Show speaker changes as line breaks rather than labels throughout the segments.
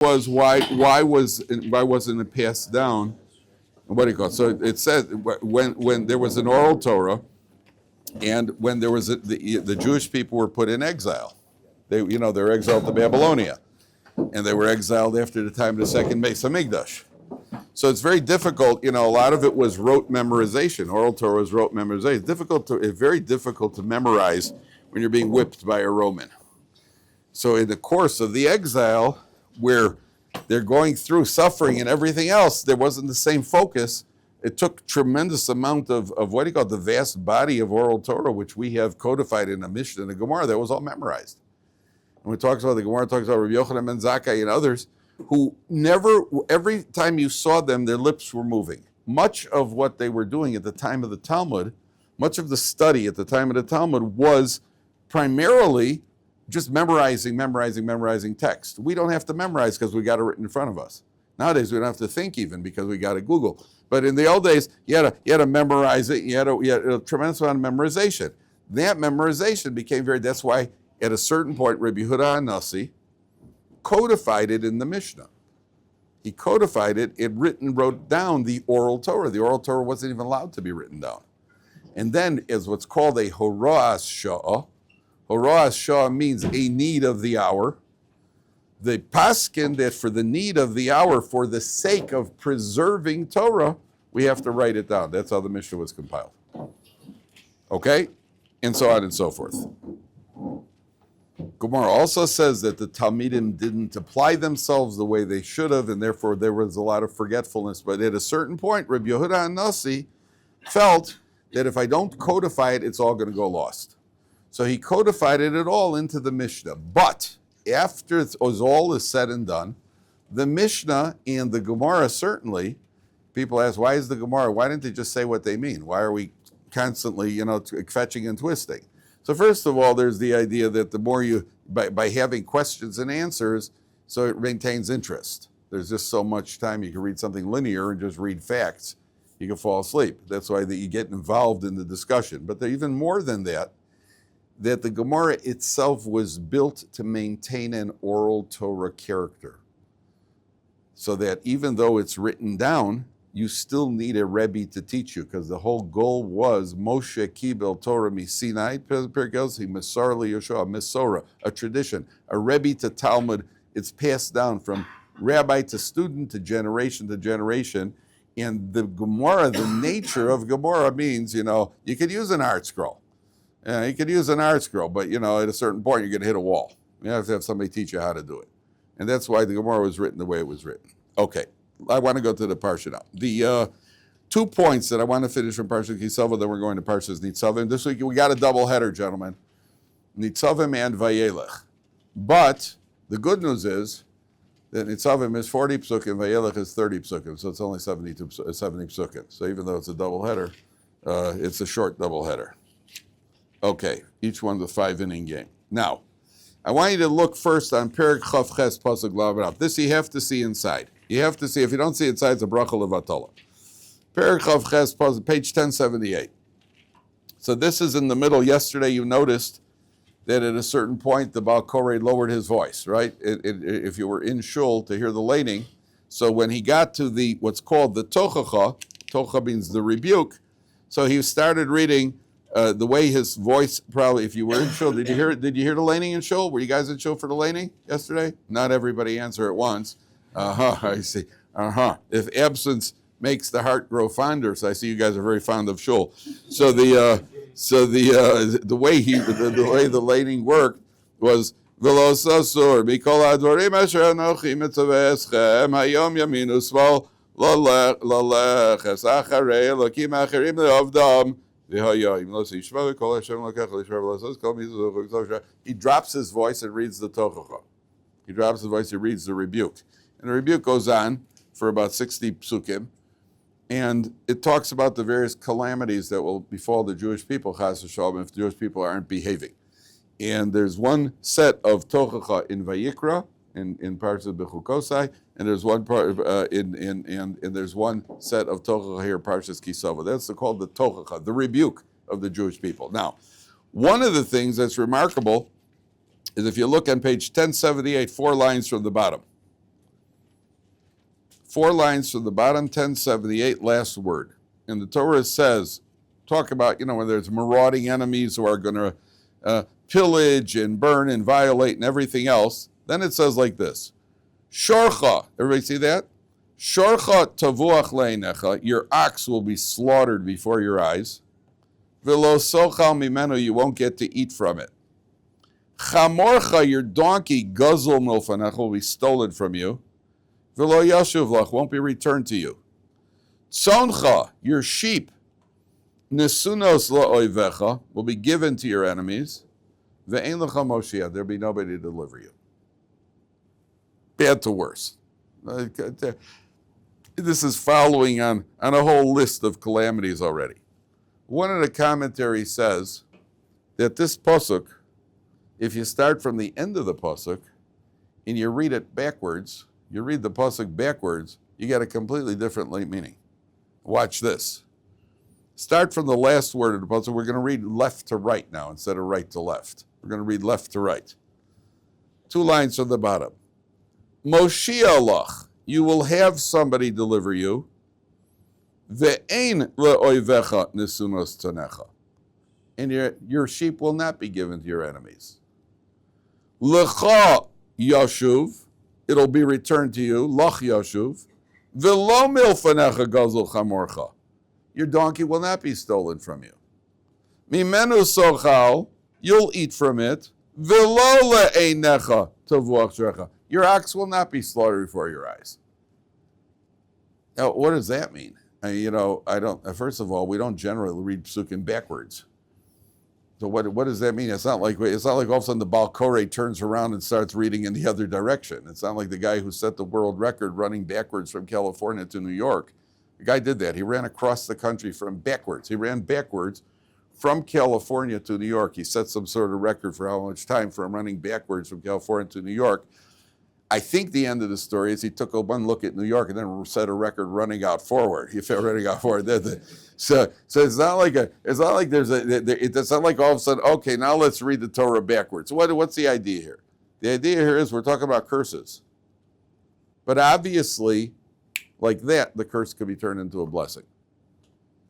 was why wasn't it passed down? What do you call it? So it says when there was an oral Torah, and when there was the Jewish people were put in exile, they were exiled to Babylonia, and they were exiled after the time of the second Beis Hamikdash. So it's very difficult. A lot of it was rote memorization. Oral Torah was rote memorization. It's very difficult to memorize when you're being whipped by a Roman. So in the course of the exile, where they're going through suffering and everything else, there wasn't the same focus. It took tremendous amount of what do you call it, the vast body of oral Torah, which we have codified in the Mishnah and the Gemara, that was all memorized. And when it talks about the Gemara, talks about Rabbi Yochanan ben Zakkai and others, who never, every time you saw them, their lips were moving. Much of what they were doing at the time of the Talmud, much of the study at the time of the Talmud was primarily just memorizing text. We don't have to memorize because we got it written in front of us. Nowadays, we don't have to think even because we got it Google. But in the old days, you had to memorize it. You had a tremendous amount of memorization. That memorization became that's why at a certain point, Rabbi Yehuda HaNasi codified it in the Mishnah. He codified it, wrote down the oral Torah. The oral Torah wasn't even allowed to be written down. And then is what's called a Hora'as Sha'ah. Hora'as Sha'ah means a need of the hour. The paskin that for the need of the hour, for the sake of preserving Torah, we have to write it down. That's how the Mishnah was compiled. Okay? And so on and so forth. Gemara also says that the Talmidim didn't apply themselves the way they should have, and therefore there was a lot of forgetfulness. But at a certain point, Rabbi Yehuda HaNasi felt that if I don't codify it, it's all going to go lost. So he codified it all into the Mishnah. But after all is said and done, the Mishnah and the Gemara certainly, people ask, why is the Gemara? Why didn't they just say what they mean? Why are we constantly, fetching and twisting? So first of all, there's the idea that the more you, by having questions and answers, so it maintains interest. There's just so much time you can read something linear and just read facts. You can fall asleep. That's why you get involved in the discussion. But even more than that the Gemara itself was built to maintain an oral Torah character. So that even though it's written down, you still need a Rebbe to teach you, because the whole goal was Moshe Kibel Torah Misinai, Mesar Yoshua, Mesora, a tradition, a Rebbe to Talmud. It's passed down from rabbi to student to generation, and the Gemara, the nature of Gemara means, you could use an art scroll. You could use an art scroll, but at a certain point you're going to hit a wall. You have to have somebody teach you how to do it. And that's why the Gemara was written the way it was written. Okay. I want to go to the Parsha now. The 2 points that I want to finish from Parsha Kisava, then we're going to Parsha's Nitzavim. This week we got a double header, gentlemen. Nitzavim and Vayelech. But the good news is that Nitzavim is 40 psukim, Vayelech is 30 psukim, so it's only 70 psukim. So even though it's a double header, it's a short double header. Okay, each one's a 5-inning game. Now, I want you to look first on Perek Chav Ches Pasuk Lav Rav. This you have to see inside. You have to see, if you don't see inside, it's a bracha levatala. Perek Chav Ches, page 1078. So this is in the middle. Yesterday you noticed that at a certain point the Baal Koreh lowered his voice, right? If you were in shul to hear the laning. So when he got to what's called the tochacha means the rebuke, so he started reading the way his voice, probably, if you were in shul, did you hear the laning in shul? Were you guys in shul for the laning yesterday? Not everybody answer at once. I see. If absence makes the heart grow fonder, so I see you guys are very fond of shul. So the way the laning worked was v'lo sasur mikol hadvarim asher anochi mitzaveschem hayom yaminu smal lalech es acharei elokim acherim le'avdam v'hayim lo sishma v'kol Hashem lokach l'shmer v'lasas kol mitzvah. He drops his voice and reads the tochacha. He drops his voice, he reads the rebuke. And the rebuke goes on for about 60 psukim, and it talks about the various calamities that will befall the Jewish people, chas v'shalom, if the Jewish people aren't behaving. And there's one set of tochacha in Vayikra, in Parsha Bechukosai, and there's one part and there's one set of tochacha here, Parshas Kisava. That's called the tochacha, the rebuke of the Jewish people. Now, one of the things that's remarkable is if you look on page 1078, 4 lines from the bottom. 4 lines from the bottom, 1078, last word. And the Torah says, talk about, when there's marauding enemies who are going to pillage and burn and violate and everything else. Then it says like this. Shorcha, everybody see that? Shorcha tavuach leinecha, your ox will be slaughtered before your eyes. V'lo sochal mimenu, you won't get to eat from it. Chamorcha, your donkey, guzzle milfanecha, will be stolen from you. V'lo yashuv lach, won't be returned to you. Tzoncha, your sheep, nesunos la'oivecha, will be given to your enemies. Ve'ein lecha moshiach, there'll be nobody to deliver you. Bad to worse. This is following on a whole list of calamities already. One of the commentaries says that this pasuk, if you start from the end of the pasuk and you read it backwards, you read the pasuk backwards, you get a completely different meaning. Watch this. Start from the last word of the pasuk. We're going to read left to right now instead of right to left. We're going to read left to right. 2 lines from the bottom. Moshiach, you will have somebody deliver you. Ve'ein le'oivecha nesunos tanecha. And your sheep will not be given to your enemies. Lecha yashuv, it'll be returned to you. Lach yashuv. Ve'lo milfanecha gazul chamorcha. Your donkey will not be stolen from you. Mimenu sochal, you'll eat from it. Ve'lo le'einecha tavuach shrecha. Your ox will not be slaughtered before your eyes. Now, what does that mean? First of all, we don't generally read psukim backwards. So what does that mean? It's not like all of a sudden the Baal Koreh turns around and starts reading in the other direction. It's not like the guy who set the world record running backwards from California to New York. The guy did that. He ran across the country from backwards. He ran backwards from California to New York. He set some sort of record for how much time from running backwards from California to New York. I think the end of the story is he took one look at New York and then set a record running out forward. He felt running out forward. So it's not like it's not like all of a sudden, okay, now let's read the Torah backwards. What's the idea here? The idea here is we're talking about curses. But obviously, like that, the curse could be turned into a blessing.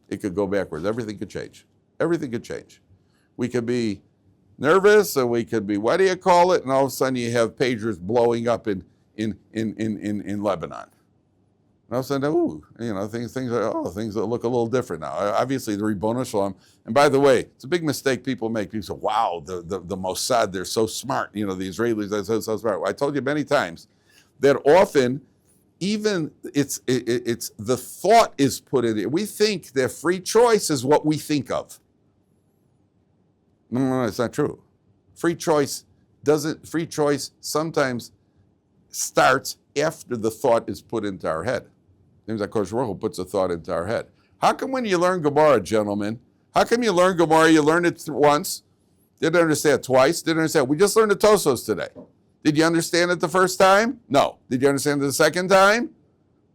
It could go backwards. Everything could change. Everything could change. We could be nervous, and we could be, what do you call it? And all of a sudden you have pagers blowing up in Lebanon. And all of a sudden, things that look a little different now. Obviously, the Ribono Shalom. And by the way, it's a big mistake people make. People say, wow, the Mossad, they're so smart. The Israelis, they're so smart. I told you many times that often, even it's the thought is put in it. We think that free choice is what we think of. No, it's not true. Free choice sometimes starts after the thought is put into our head. Things like Kosh Baruch Hu puts a thought into our head. How come when you learn Gemara, gentlemen, how come you learn Gemara, you learn it once, didn't understand it twice, didn't understand it? We just learned the Tosos today. Did you understand it the first time? No. Did you understand it the second time?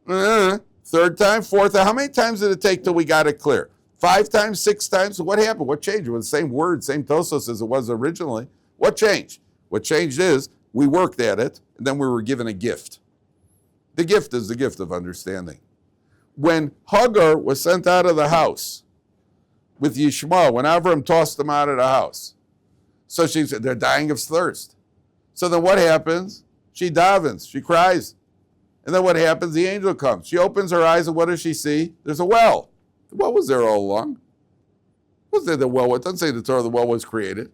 Third time? Fourth time? How many times did it take till we got it clear? 5 times, 6 times? What happened? What changed? It was the same word, same Tosos as it was originally. What changed? What changed is we worked at it, and then we were given a gift. The gift is the gift of understanding. When Hagar was sent out of the house with Yishmael, when Avram tossed them out of the house, so she said, they're dying of thirst. So then what happens? She davens, she cries. And then what happens? The angel comes. She opens her eyes, and what does she see? There's a well. The well was there all along. Was there the well? It doesn't say the Torah the well was created.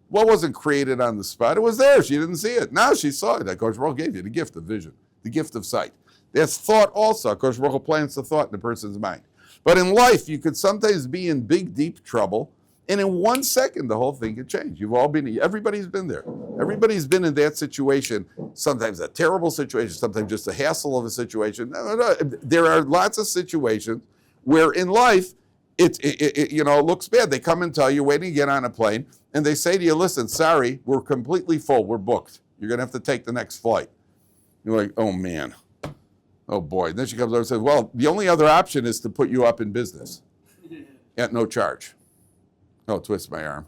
Well wasn't created on the spot. It was there. She didn't see it. Now she saw it. Kosh Baruch Hu gave you the gift of vision, the gift of sight. That's thought also. Kosh Baruch Hu plants the thought in the person's mind. But in life, you could sometimes be in big, deep trouble, and in 1 second, the whole thing could change. Everybody's been there. Everybody's been in that situation, sometimes a terrible situation, sometimes just a hassle of a situation. No. There are lots of situations where in life, it looks bad. They come and tell you, waiting to get on a plane, and they say to you, listen, sorry, we're completely full. We're booked. You're going to have to take the next flight. You're like, oh, man. Oh, boy. And then she comes over and says, well, the only other option is to put you up in business at no charge. Oh, twist my arm.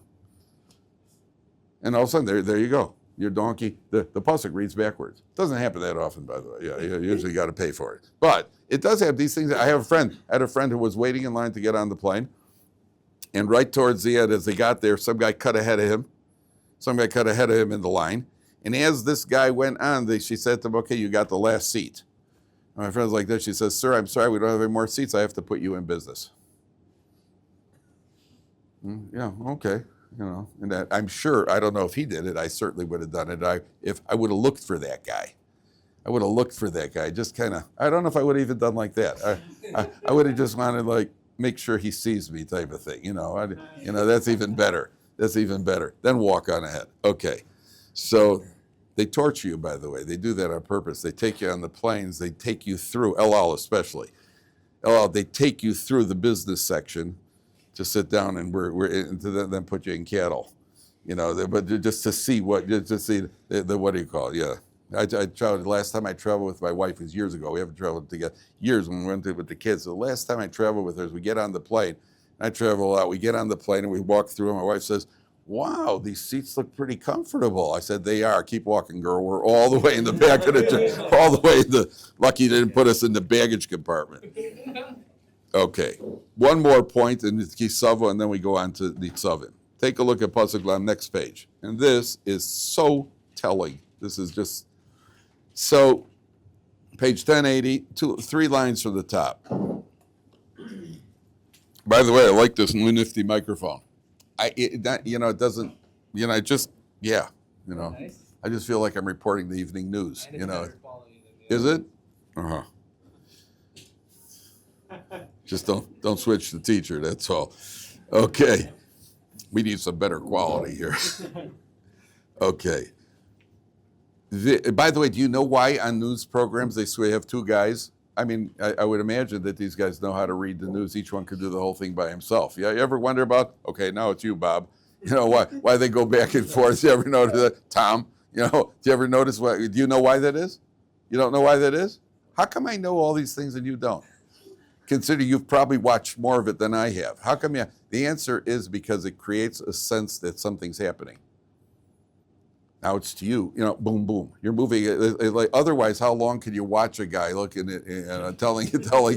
And all of a sudden, there you go. your donkey, the pasuk reads backwards. Doesn't happen that often, by the way. Yeah, you usually got to pay for it. But it does have these things. I had a friend who was waiting in line to get on the plane, and right towards the end, as they got there, some guy cut ahead of him. Some guy cut ahead of him in the line. And as this guy went on, she said to him, okay, you got the last seat. And my friend's like this. She says, sir, I'm sorry, we don't have any more seats. I have to put you in business. Yeah, okay. And that, I'm sure, I don't know if he did it. I certainly would have done it. If I would have looked for that guy. Just kind of, I don't know if I would have even done like that. I would have just wanted like, make sure he sees me type of thing. That's even better. Then walk on ahead. Okay. So they torture you, by the way. They do that on purpose. They take you on the planes. They take you through, El Al especially. El Al, they take you through the business section to sit down and then put you in cattle. But just to see what do you call it? Yeah. I traveled, last time I traveled with my wife was years ago. We haven't traveled together years when we went with the kids. So the last time I traveled with her is we get on the plane. I travel out. We get on the plane and we walk through. And my wife says, wow, these seats look pretty comfortable. I said, they are. Keep walking, girl. We're all the way in the back of all the way in the, lucky they didn't put us in the baggage compartment. Okay. One more point in Kisava, and then we go on to Nitzavim. Take a look at Pasuk Lam, next page. And this is so telling. This is just so, page 1080, 3 lines from the top. By the way, I like this new nifty microphone. It doesn't, I just feel like I'm reporting the evening news, Is it? Uh-huh. Just don't switch the teacher, that's all. Okay. We need some better quality here. Okay. By the way, do you know why on news programs they have 2 guys? I mean, I would imagine that these guys know how to read the news. Each one could do the whole thing by himself. Yeah, you ever wonder about, okay, now it's you, Bob. Why they go back and forth? You ever notice that? Tom, do you ever notice do you know why that is? You don't know why that is? How come I know all these things and you don't? Consider you've probably watched more of it than I have. How come the answer is because it creates a sense that something's happening. Now it's to you, boom, boom. You're moving. Like otherwise, how long can you watch a guy looking at telling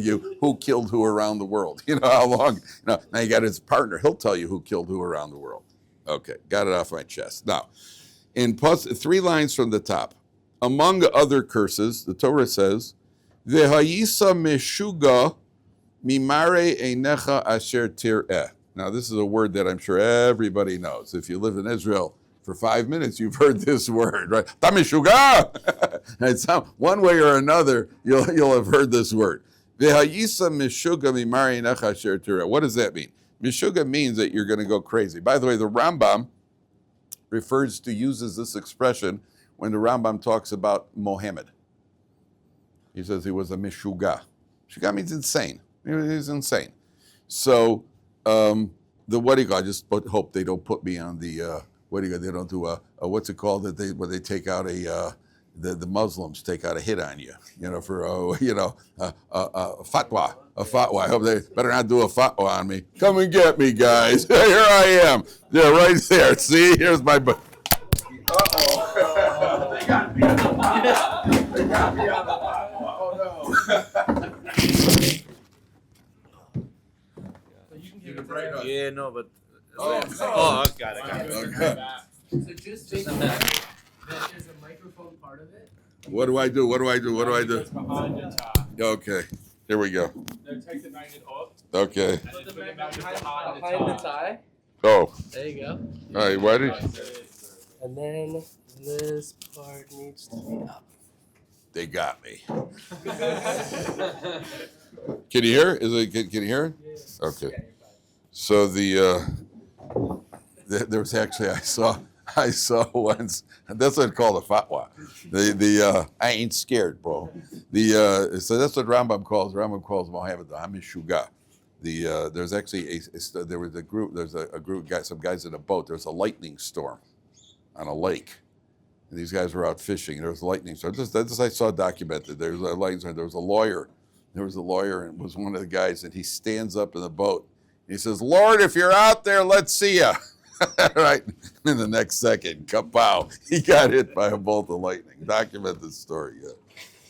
you who killed who around the world? How long? Now you got his partner. He'll tell you who killed who around the world. Okay, got it off my chest. Now, in 3 lines from the top, among other curses, the Torah says, "V'hayisa meshuga mimare einecha asher tir'eh." Now, this is a word that I'm sure everybody knows. If you live in Israel for 5 minutes, you've heard this word, right? Meshuga. One way or another, you'll have heard this word. V'hayisa meshuga mimare einecha asher tir'eh. What does that mean? Meshuga means that you're going to go crazy. By the way, the Rambam uses this expression when the Rambam talks about Mohammed. He says he was a Meshuga. Meshuga means insane. He's insane. So, I just hope they don't put me on the, they don't do what's it called, where they take out the Muslims take out a hit on you, for, a fatwa. A fatwa. I hope they better not do a fatwa on me. Come and get me, guys. Here I am. Yeah, right there. See, here's my book. Uh-oh. They got me on the fatwa. They got me on the fatwa. Oh, no. So you can give it right.
Yeah, no, but... got it.
Okay.
So just think that there's a microphone part of it.
What do I do?
It's behind the top.
Okay. Here we go.
Then take the magnet off.
Okay.
Put the magnet behind the tie.
Oh.
There you go.
All right. Why did?
And then this part needs to be up.
They got me. Can you hear? Can you hear it?
Yeah.
Okay. So there was actually I saw once. That's what it's called a fatwa. I ain't scared, bro. So that's what Rambam calls. Rambam calls Mohammed the Meshuga. There's actually there was a group. There's a group guys. Some guys in a boat. There's a lightning storm on a lake, and these guys were out fishing. There was a lightning storm. This I saw documented. There was a lightning storm. There was a lawyer. And was one of the guys, and he stands up in the boat. He says, "Lord, if you're out there, let's see ya." Right? In the next second, kapow, he got hit by a bolt of lightning. Document the story.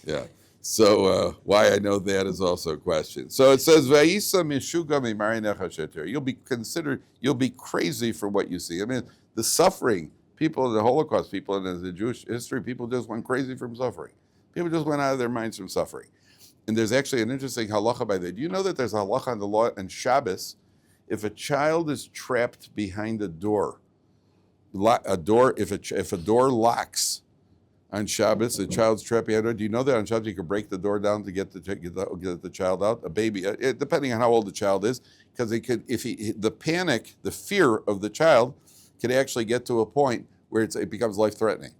Yeah. So why I know that is also a question. So it says, Vayisa Meshuga mi'marinecha sheter. You'll be crazy for what you see. I mean, the suffering, people in the Holocaust, people in the Jewish history, people just went crazy from suffering. People just went out of their minds from suffering. And there's actually an interesting halacha by that. Do you know that there's a halacha on the law on Shabbos? If a child is trapped behind a door, if a door locks on Shabbos, the child's trapped behind a door. Do you know that on Shabbos you can break the door down to get the child out? A baby, depending on how old the child is, because the panic, the fear of the child, could actually get to a point where it becomes life-threatening.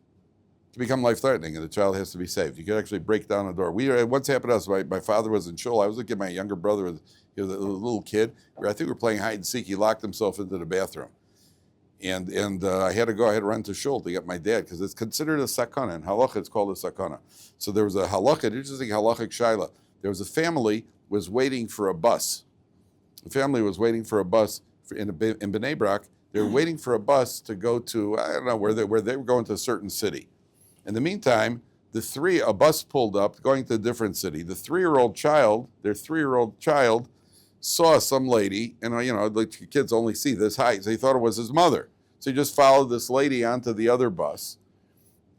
To become life-threatening, and the child has to be saved. You could actually break down a door. Once happened to us. My father was in shul. I was looking at my younger brother. He was a little kid. I think we were playing hide and seek. He locked himself into the bathroom, and I had to run to shul to get my dad because it's considered a sakana. In halacha, it's called a sakana. So there was an interesting halachic shaila. There was a family was waiting for a bus. The family was waiting for a bus in Bnei Brak. They were waiting for a bus to go to I don't know where they were going to a certain city. In the meantime, a bus pulled up going to a different city. Their 3-year-old child, saw some lady, and the kids only see this height, so he thought it was his mother. So he just followed this lady onto the other bus,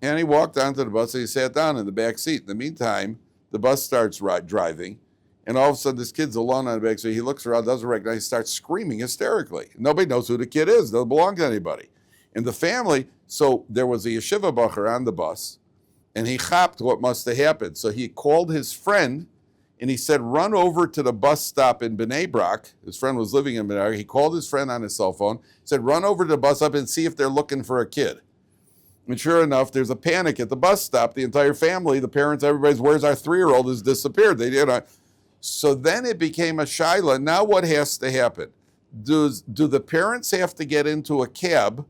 and he walked onto the bus and he sat down in the back seat. In the meantime, the bus starts driving, and all of a sudden this kid's alone on the back seat. He looks around, doesn't recognize, he starts screaming hysterically. Nobody knows who the kid is. Doesn't belong to anybody. And the family, so there was a yeshiva bacher on the bus, and he chapped what must have happened. So he called his friend, and he said, run over to the bus stop in Bnei Brak. His friend was living in Bnei Brak. He called his friend on his cell phone, said, run over to the bus stop and see if they're looking for a kid. And sure enough, there's a panic at the bus stop. The entire family, the parents, everybody's, where's our 3-year-old, has disappeared. So then it became a shaila. Now what has to happen? Do the parents have to get into a cab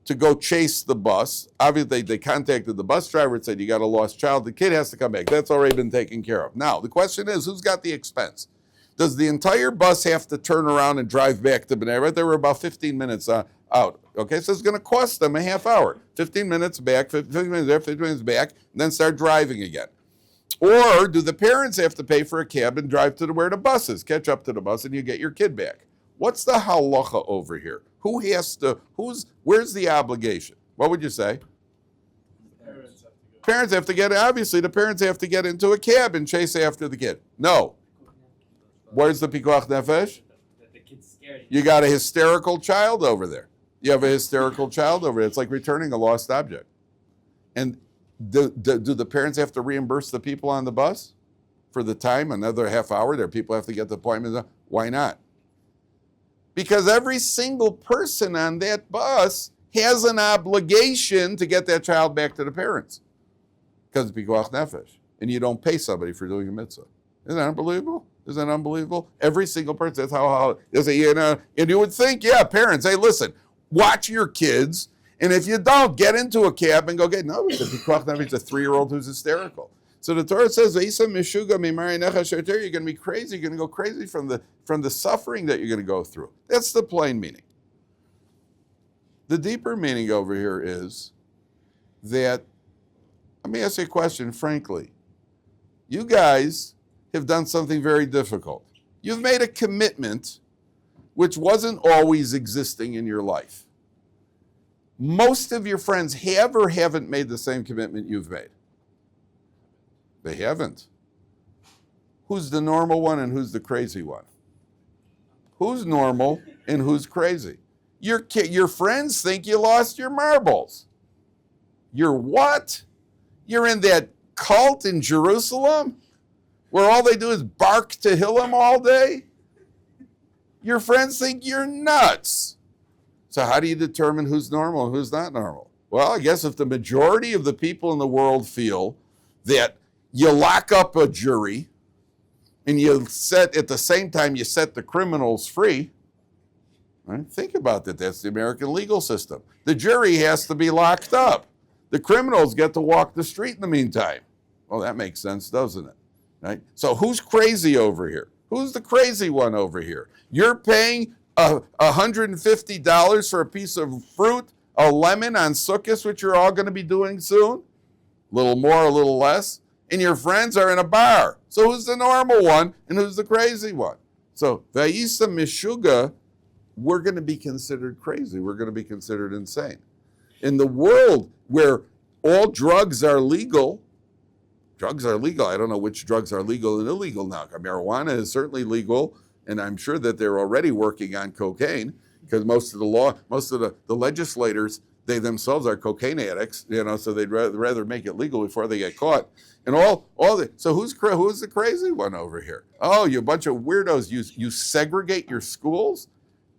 to go chase the bus? Obviously, they contacted the bus driver and said, you got a lost child. The kid has to come back. That's already been taken care of. Now, the question is, who's got the expense? Does the entire bus have to turn around and drive back to Bnei Brak? They were about 15 minutes out. Okay, so it's going to cost them a half hour. 15 minutes back, 15 minutes there, 15 minutes back, and then start driving again. Or do the parents have to pay for a cab and drive to where the bus is, catch up to the bus, and you get your kid back? What's the halacha over here? Where's the obligation? What would you say? Parents have to get, obviously the parents have to get into a cab and chase after the kid. No. Where's the pikuach nefesh?
The kid's scared.
You got a hysterical child over there. You have a hysterical child over there. It's like returning a lost object. And do the parents have to reimburse the people on the bus for the time, another half hour? Their people have to get the appointments. Why not? Because every single person on that bus has an obligation to get that child back to the parents. Because it's pikuach nefesh. And you don't pay somebody for doing a mitzvah. Isn't that unbelievable? Isn't that unbelievable? Every single person, that's how and you would think, yeah, parents, hey, listen, watch your kids, and if you don't, get into a cab and go get, no, it's a pikuach nefesh, it's a 3-year-old who's hysterical. So the Torah says, Meshuga you're going to be crazy. You're going to go crazy from the suffering that you're going to go through. That's the plain meaning. The deeper meaning over here is that, let me ask you a question, frankly. You guys have done something very difficult. You've made a commitment which wasn't always existing in your life. Most of your friends have or haven't made the same commitment you've made. They haven't. Who's the normal one and who's the crazy one? Who's normal and who's crazy? Your friends think you lost your marbles. You're what? You're in that cult in Jerusalem where all they do is bark Tehillim all day? Your friends think you're nuts. So how do you determine who's normal and who's not normal? Well, I guess if the majority of the people in the world feel that you lock up a jury and at the same time you set the criminals free, right? Think about that. That's the American legal system. The jury has to be locked up. The criminals get to walk the street in the meantime. Well, that makes sense, doesn't it? Right? So who's crazy over here? Who's the crazy one over here? You're paying $150 for a piece of fruit, a lemon on Sukkot, which you're all going to be doing soon. A little more, a little less. And your friends are in a bar. So who's the normal one and who's the crazy one? So, Vayisa Meshuga, we're going to be considered crazy. We're going to be considered insane. In the world where all drugs are legal, I don't know which drugs are legal and illegal now. Marijuana is certainly legal, and I'm sure that they're already working on cocaine because most of the legislators, they themselves are cocaine addicts, so they'd rather make it legal before they get caught. And so who's the crazy one over here? Oh, you bunch of weirdos. You segregate your schools?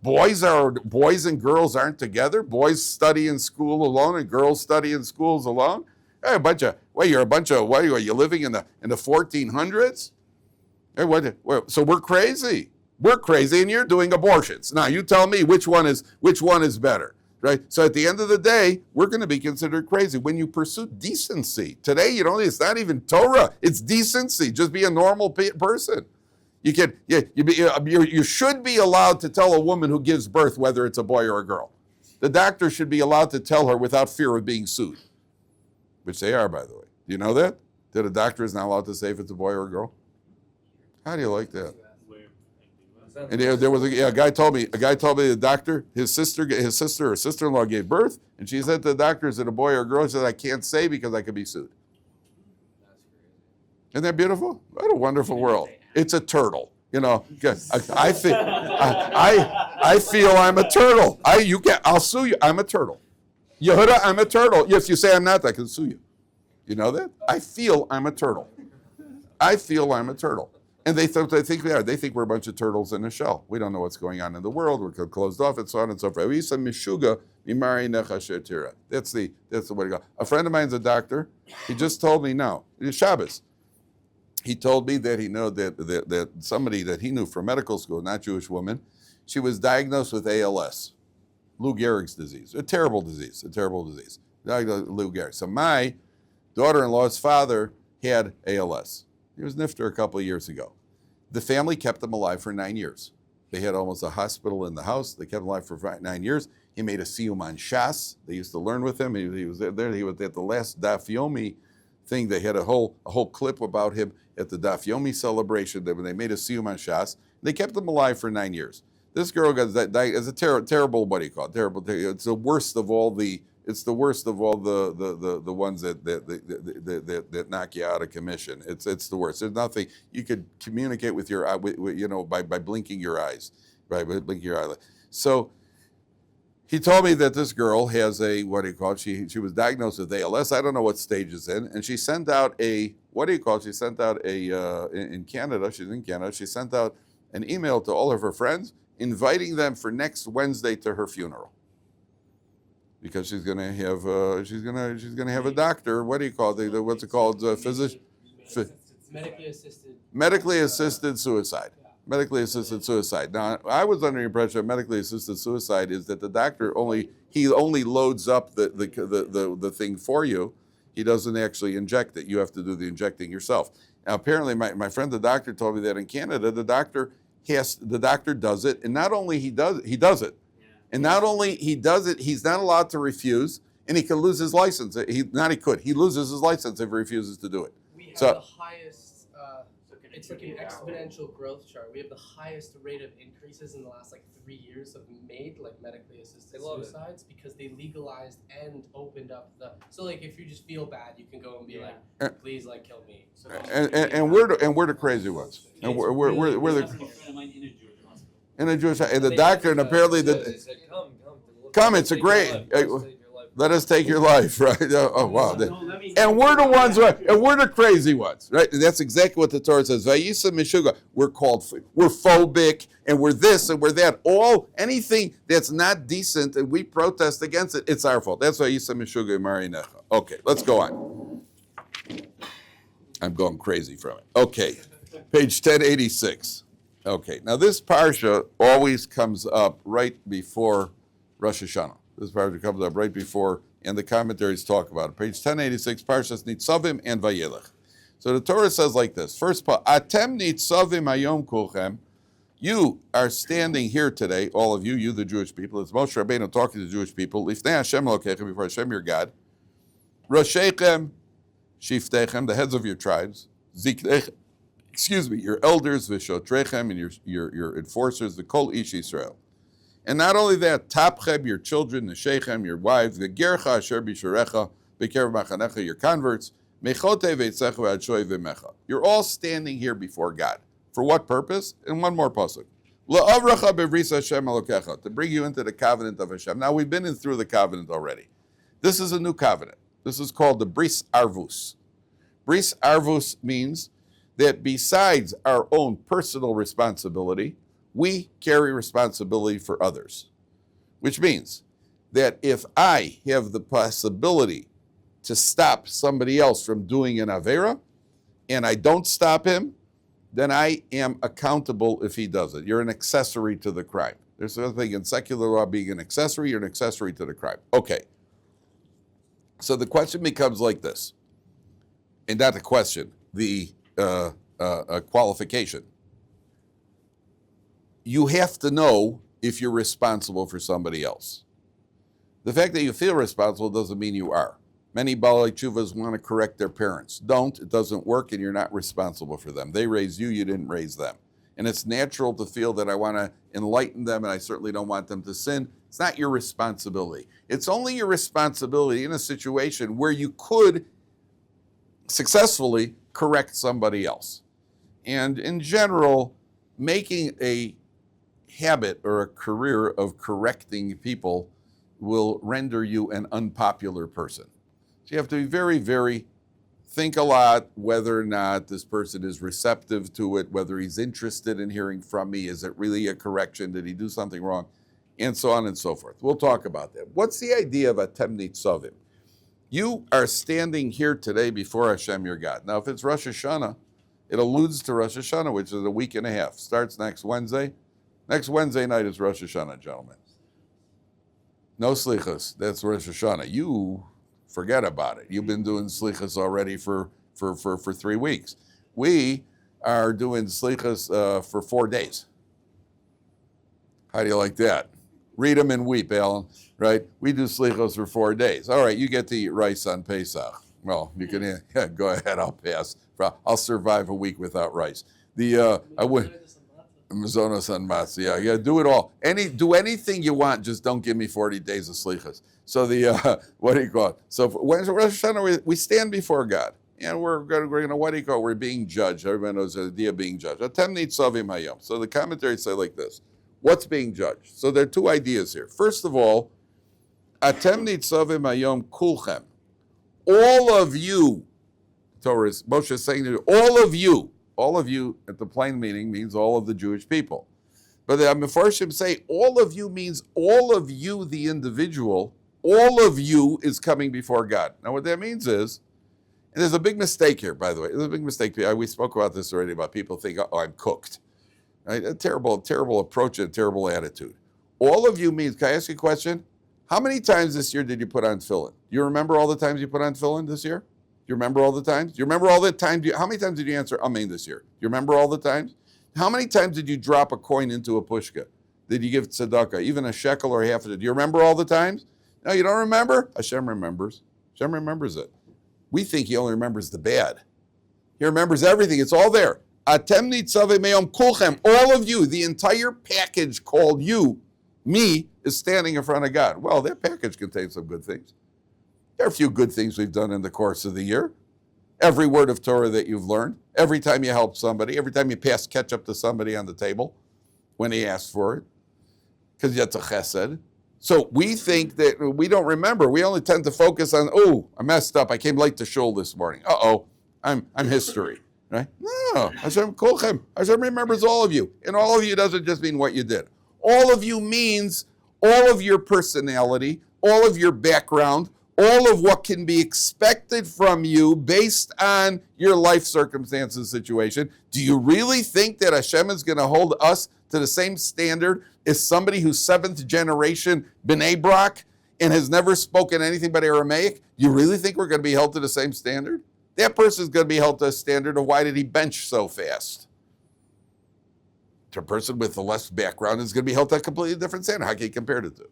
Boys and girls aren't together. Boys study in school alone and girls study in schools alone. Hey, are you living in the 1400s? Hey, so we're crazy. We're crazy, and you're doing abortions. Now you tell me which one is better, right? So at the end of the day, we're going to be considered crazy when you pursue decency. Today, it's not even Torah; it's decency. Just be a normal person. You should be allowed to tell a woman who gives birth whether it's a boy or a girl. The doctor should be allowed to tell her without fear of being sued, which they are, by the way. Do you know that? That a doctor is not allowed to say if it's a boy or a girl? How do you like that? And there was a guy told me the doctor, his sister or sister-in-law gave birth, and she said to the doctor, is it a boy or a girl? She said, I can't say because I could be sued. Isn't that beautiful? What a wonderful world. It's a turtle. I feel I'm a turtle. I'll sue you. I'm a turtle. Yehuda, I'm a turtle. If you say I'm not, I can sue you. You know that? I feel I'm a turtle. And they think we are. They think we're a bunch of turtles in a shell. We don't know what's going on in the world. We're closed off, and so on and so forth. Meshuga, that's the way to go. A friend of mine's a doctor. He just told me now. It's Shabbos. He told me that he knew that somebody that he knew from medical school, not Jewish woman, she was diagnosed with ALS, Lou Gehrig's disease, a terrible disease. Diagnosed with Lou Gehrig. So my daughter-in-law's father had ALS. He was nifter a couple of years ago. The family kept him alive for 9 years. They had almost a hospital in the house. They kept him alive for 9 years. He made a siyum on Shas. They used to learn with him. He was there. He was at the last Daf Yomi thing. They had a whole clip about him at the Daf Yomi celebration. When they made a siyum on Shas, they kept him alive for 9 years. This girl got diagnosed as a terrible. What do you call it? Terrible. It's the worst of all the. It's the worst of all the ones that knock you out of commission. It's the worst. There's nothing you could communicate with your by blinking your eyes, right? By blinking your eyelid. So he told me that this girl has a she was diagnosed with ALS. I don't know what stage it's in, and she sent out in Canada. She's in Canada. She sent out an email to all of her friends inviting them for next Wednesday to her funeral. Because she's going to have a doctor. What do you call it? What's it called? Physician. Medically assisted suicide. Medically assisted suicide. Now, I was under the impression that medically assisted suicide is that the doctor only loads up the thing for you. He doesn't actually inject it. You have to do the injecting yourself. Now, apparently, my friend the doctor told me that in Canada, the doctor does it, and not only he does it. And not only he does it, he's not allowed to refuse, and he can lose his license. He loses his license if he refuses to do it.
We have the highest, it's like an exponential growth chart. We have the highest rate of increases in the last 3 years of medically assisted suicides because they legalized and opened up so if you just feel bad, you can go and be please kill me. So
and we're the crazy ones. And we're the in a Jewish and the doctor, and apparently come, it's a great, let us take your life, right? Oh, wow. And we're the ones, and we're the crazy ones, right? And that's exactly what the Torah says. Vayisa Meshuga, we're phobic, and we're this, and we're that. Anything that's not decent, and we protest against it, it's our fault. That's Vayisa Meshuga Marinecha. Okay, let's go on. I'm going crazy from it. Okay, page 1086. Okay, now this Parsha always comes up right before Rosh Hashanah. This Parsha comes up right before, and the commentaries talk about it. Page 1086, Parshas Nitzavim and Vayelech. So the Torah says like this. First part, Atem Nitzavim Hayom Kulchem. You are standing here today, all of you, you the Jewish people. It's Moshe Rabbeinu talking to the Jewish people. Lifnei Hashem Elokeichem, before Hashem your God. Roshechem, Shiftechem, the heads of your tribes. Ziknechem, your elders, Vishotrechem, and your enforcers, the Kol Ish Yisrael. And not only that, Tapchem, your children, the Shechem, your wives, the Gercha Asher Bisharecha, Bekerev Machanecha, your converts, Mechote Veitzecha V'Adshoy V'Mecha. You're all standing here before God. For what purpose? And one more pasuk. La'avracha bevrisa Hashem Elokecha, to bring you into the covenant of Hashem. Now we've been through the covenant already. This is a new covenant. This is called the Bris Arvus. Bris Arvus means that besides our own personal responsibility, we carry responsibility for others. Which means that if I have the possibility to stop somebody else from doing an Avera, and I don't stop him, then I am accountable if he does it. You're an accessory to the crime. There's something in secular law being an accessory, you're an accessory to the crime. Okay. So the question becomes like this, and not the question, the qualification. You have to know if you're responsible for somebody else. The fact that you feel responsible doesn't mean you are. Many Baalei Tshuvas want to correct their parents. Don't, it doesn't work, and you're not responsible for them. They raised you, you didn't raise them. And it's natural to feel that I want to enlighten them, and I certainly don't want them to sin. It's not your responsibility. It's only your responsibility in a situation where you could successfully correct somebody else. And in general, making a habit or a career of correcting people will render you an unpopular person. So you have to be very, very, think a lot whether or not this person is receptive to it, whether he's interested in hearing from me, is it really a correction, did he do something wrong, and so on and so forth. We'll talk about that. What's the idea of Atem Nitzavim? You are standing here today before Hashem your God. Now if it's Rosh Hashanah, it alludes to Rosh Hashanah, which is a week and a half. Starts next Wednesday. Next Wednesday night is Rosh Hashanah, gentlemen. No slichas, that's Rosh Hashanah. You forget about it. You've been doing slichas already for 3 weeks. We are doing slichas for 4 days. How do you like that? Read them and weep, Alan, right? We do slichos for 4 days. All right, you get to eat rice on Pesach. Well, you can, yeah, go ahead, I'll pass. I'll survive a week without rice. I would. Mazonos and matzah, yeah, do it all. Do anything you want, just don't give me 40 days of slichas. So what do you call it? So when Rosh Hashanah, we stand before God, and we're going to, what do you call it? We're being judged. Everybody knows the idea of being judged. Atem nitzavim hayom. So the commentaries say like this: what's being judged? So there are two ideas here. First of all, Atem nitzavim hayom kulchem. All of you, Torah, Moshe is saying to you, all of you at the plain meaning means all of the Jewish people. But the Mefarshim say all of you means all of you, the individual, all of you is coming before God. Now what that means is, and there's a big mistake here, by the way. There's a big mistake. We spoke about this already, about people think, oh, I'm cooked. Right? A terrible approach and a terrible attitude. All of you means, can I ask you a question? How many times this year did you put on tefillin? You remember all the times you put on tefillin this year? You remember all the times? You remember all the times? How many times did you answer Amen this year? You remember all the times? How many times did you drop a coin into a pushka? Did you give tzedakah, even a shekel or half of it? Do you remember all the times? No, you don't remember? Hashem remembers. Hashem remembers it. We think he only remembers the bad. He remembers everything. It's all there. Atem nitzavim hayom kulchem. All of you, the entire package called you, me, is standing in front of God. Well, that package contains some good things. There are a few good things we've done in the course of the year. Every word of Torah that you've learned, every time you help somebody, every time you pass ketchup to somebody on the table when he asks for it, because that's a chesed. So we think that we don't remember. We only tend to focus on, oh, I messed up. I came late to shul this morning. Uh-oh, I'm history, right? No, Hashem kulchem. Hashem remembers all of you. And all of you doesn't just mean what you did. All of you means all of your personality, all of your background, all of what can be expected from you based on your life circumstances situation. Do you really think that Hashem is going to hold us to the same standard as somebody who's 7th generation B'nai Brak and has never spoken anything but Aramaic? You really think we're going to be held to the same standard? That person is going to be held to a standard of why did he bench so fast? To a person with a less background is going to be held to a completely different standard. How can you compare the two?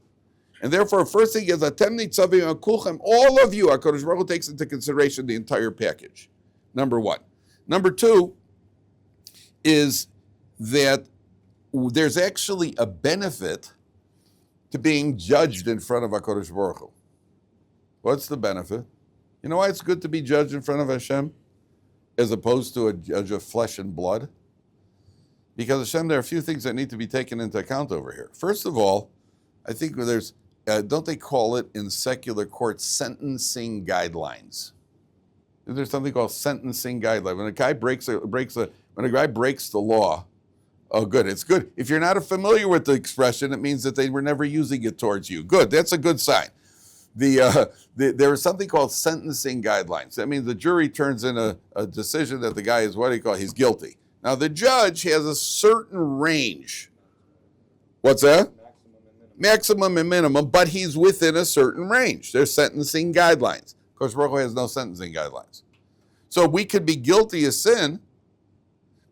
And therefore, first thing is, Atem Nitzavim Kulchem, all of you, HaKadosh Baruch Hu takes into consideration the entire package. Number one. Number two is that there's actually a benefit to being judged in front of HaKadosh Baruch Hu. What's the benefit? You know why it's good to be judged in front of Hashem as opposed to a judge of flesh and blood? Because Hashem, there are a few things that need to be taken into account over here. First of all, I think there's, don't they call it in secular courts sentencing guidelines? There's something called sentencing guidelines. When a guy breaks the law, oh, good, it's good. If you're not familiar with the expression, it means that they were never using it towards you. Good, that's a good sign. There is something called sentencing guidelines. That means the jury turns in a decision that the guy is, what do you call it? He's guilty. Now, the judge has a certain range. What's that? Maximum and minimum, but he's within a certain range. There's sentencing guidelines. Of course, Baruch Hu has no sentencing guidelines. So we could be guilty of sin,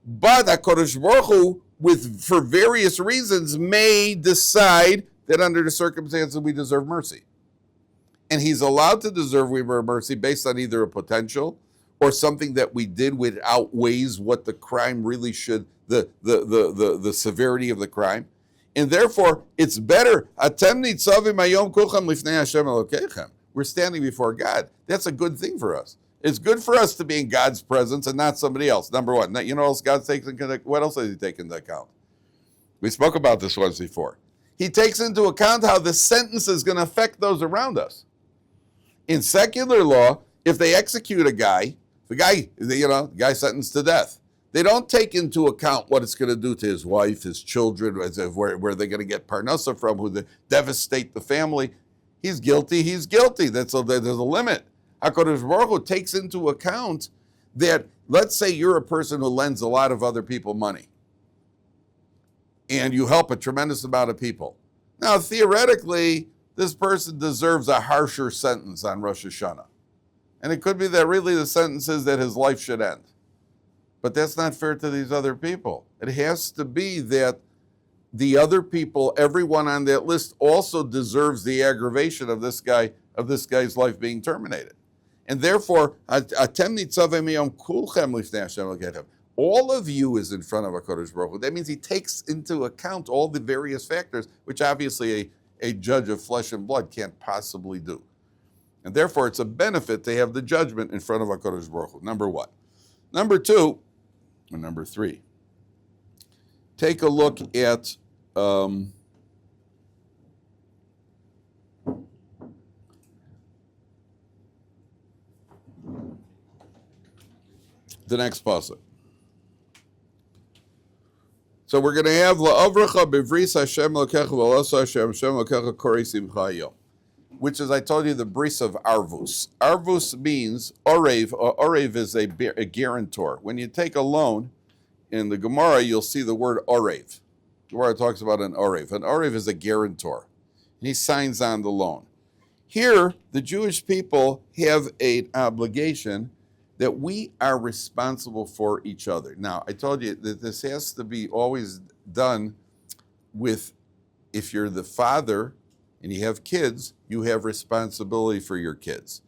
but HaKadosh Baruch Hu, for various reasons, may decide that under the circumstances we deserve mercy. And he's allowed to deserve mercy based on either a potential or something that we did which outweighs what the crime really should, the severity of the crime. And therefore, it's better. We're standing before God. That's a good thing for us. It's good for us to be in God's presence and not somebody else. Number one. You know what else God takes into account? What else does he take into account? We spoke about this once before. He takes into account how the sentence is going to affect those around us. In secular law, if they execute a guy, the guy sentenced to death, they don't take into account what it's going to do to his wife, his children, where they're going to get parnasa from, who they devastate the family. He's guilty. There's a limit. HaKadosh Baruch Hu takes into account that, let's say you're a person who lends a lot of other people money, and you help a tremendous amount of people. Now, theoretically, this person deserves a harsher sentence on Rosh Hashanah. And it could be that really the sentence is that his life should end. But that's not fair to these other people. It has to be that the other people, everyone on that list, also deserves the aggravation of this guy's life being terminated. And therefore, Atem Nitzavim Kulchem Lifnei Hashem Elokeichem. All of you is in front of HaKadosh Baruch Hu. That means he takes into account all the various factors, which obviously a judge of flesh and blood can't possibly do. And therefore, it's a benefit to have the judgment in front of HaKadosh Baruch Hu. Number one. Number two, or number three, take a look at the next pasuk. So we're going to have La'avracha bivris Hashem Elokecha v'alasa Hashem Elokecha korei simcha hayom, which is, I told you, the bris of arvus. Arvus means orev. Orev is a guarantor. When you take a loan in the Gemara, you'll see the word orev. Gemara talks about an orev. An orev is a guarantor. And he signs on the loan. Here, the Jewish people have an obligation that we are responsible for each other. Now, I told you that this has to be always done with, if you're the father and you have kids, you have responsibility for your kids.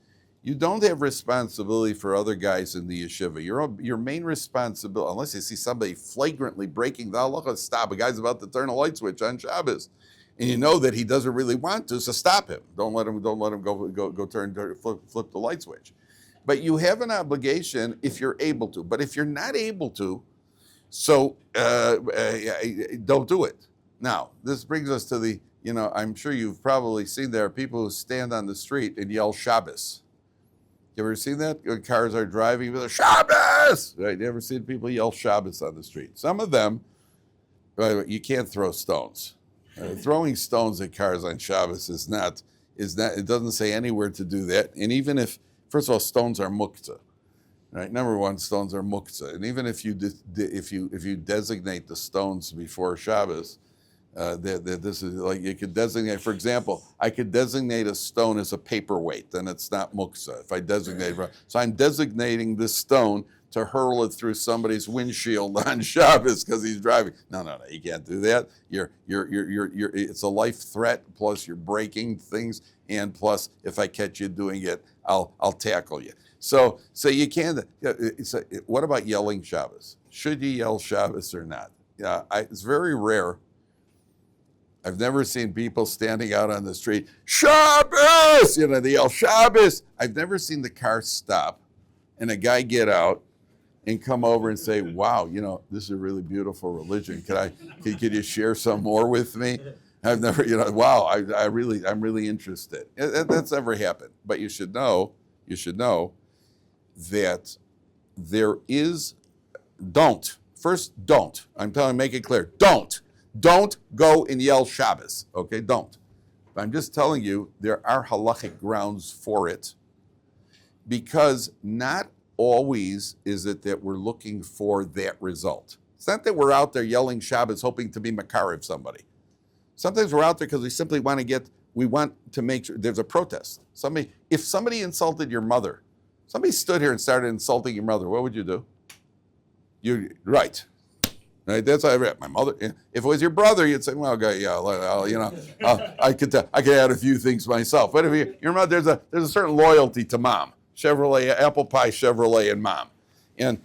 You don't have responsibility for other guys in the yeshiva. Your main responsibility, unless you see somebody flagrantly breaking the halacha, stop. A guy's about to turn a light switch on Shabbos, and you know that he doesn't really want to, so stop him. Don't let him go flip the light switch. But you have an obligation if you're able to. But if you're not able to, so don't do it. Now, this brings us to the, I'm sure you've probably seen there are people who stand on the street and yell Shabbos. You ever seen that? When cars are driving, they're Shabbos! Right? You ever seen people yell Shabbos on the street? Some of them, you can't throw stones. Throwing stones at cars on Shabbos is not, it doesn't say anywhere to do that. And even if, first of all, stones are muktzah, right? Number one, stones are muktzah, and even if you designate the stones before Shabbos, that this is like you could designate. For example, I could designate a stone as a paperweight, then it's not muktzah. If I designate, so I'm designating this stone to hurl it through somebody's windshield on Shabbos because he's driving. No, you can't do that. It's a life threat. Plus, you're breaking things, and plus, if I catch you doing it, I'll tackle you. So you can't. What about yelling Shabbos? Should you yell Shabbos or not? Yeah, it's very rare. I've never seen people standing out on the street, Shabbos! They yell Shabbos. I've never seen the car stop and a guy get out and come over and say, wow, this is a really beautiful religion. Could you share some more with me? I've never, wow, I'm really interested. That's never happened. But you should know that there is, don't. First, don't. I'm telling you, make it clear. Don't go and yell Shabbos, okay? Don't. But I'm just telling you, there are halachic grounds for it, because not always is it that we're looking for that result. It's not that we're out there yelling Shabbos hoping to be makarev somebody. Sometimes we're out there because we simply want to make sure there's a protest. If somebody insulted your mother, somebody stood here and started insulting your mother, what would you do? Right. Right, that's how I read. My mother. If it was your brother, you'd say, "Well, okay, yeah, I could add a few things myself." But if your mother, there's a certain loyalty to mom. Chevrolet, apple pie, Chevrolet, and mom, and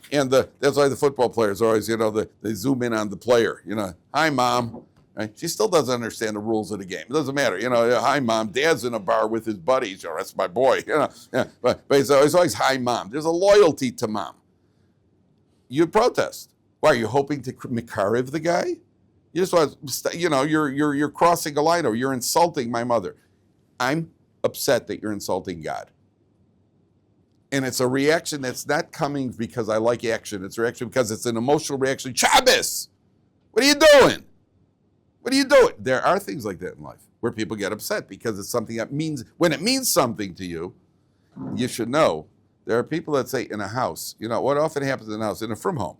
that's why the football players always, they zoom in on the player. Hi, mom. Right? She still doesn't understand the rules of the game. It doesn't matter. Hi, mom. Dad's in a bar with his buddies. That's my boy. Yeah. But it's always hi, mom. There's a loyalty to mom. You protest. Why, are you hoping to mikarev the guy? You just want, you're crossing a line, or you're insulting my mother. I'm upset that you're insulting God. And it's a reaction that's not coming because I like action. It's a reaction because it's an emotional reaction. Shabbos! What are you doing? What are you doing? There are things like that in life where people get upset because it's something that means, when it means something to you, you should know. There are people that say in a house, what often happens in a house, in a frum home,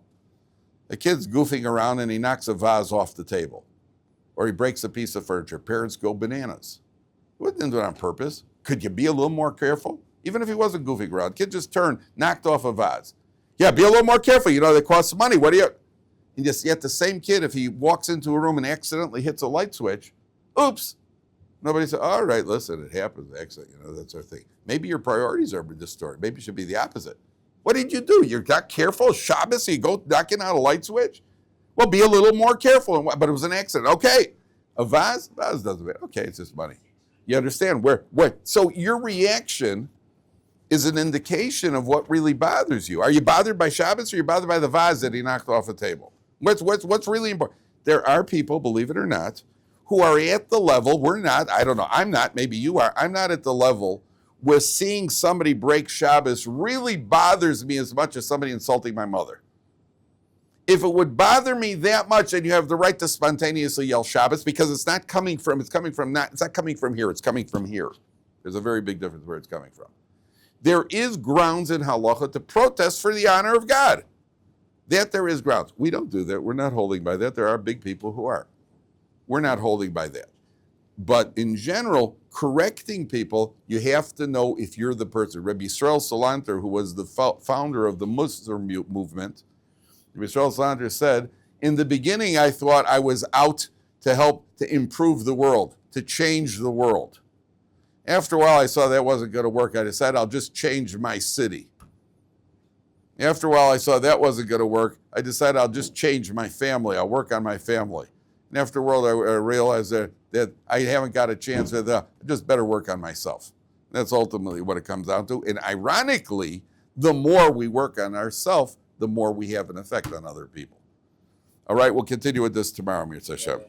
the kid's goofing around and he knocks a vase off the table, or he breaks a piece of furniture. Parents go bananas. He wasn't do it on purpose. Could you be a little more careful? Even if he wasn't goofing around, kid just turned, knocked off a vase. Yeah, be a little more careful. They cost money. What do you? And yet the same kid, if he walks into a room and accidentally hits a light switch, oops. Nobody said, all right, listen, it happens. Excellent. That's our thing. Maybe your priorities are distorted. Maybe it should be the opposite. What did you do? You're not careful. Shabbos, you go knocking out a light switch? Well, be a little more careful. But it was an accident. Okay. A vase doesn't matter. Okay, it's just money. You understand? So your reaction is an indication of what really bothers you. Are you bothered by Shabbos, or are you bothered by the vase that he knocked off the table? What's really important? There are people, believe it or not, who are at the level, we're not, I don't know, I'm not, maybe you are, I'm not at the level where seeing somebody break Shabbos really bothers me as much as somebody insulting my mother. If it would bother me that much, then you have the right to spontaneously yell Shabbos, because it's not coming from here, it's coming from here. There's a very big difference where it's coming from. There is grounds in halacha to protest for the honor of God. That there is grounds. We don't do that. We're not holding by that. There are big people who are. We're not holding by that. But in general, correcting people, you have to know if you're the person. Rabbi Yisrael Salanter, who was the founder of the Muslim movement, Rabbi Yisrael Salanter said, in the beginning I thought I was out to help to improve the world, to change the world. After a while I saw that wasn't going to work. I decided I'll just change my city. After a while I saw that wasn't going to work. I decided I'll just change my family. I'll work on my family. And after a while, I realized that I haven't got a chance. I just better work on myself. That's ultimately what it comes down to. And ironically, the more we work on ourselves, the more we have an effect on other people. All right, we'll continue with this tomorrow, Mir Hashem.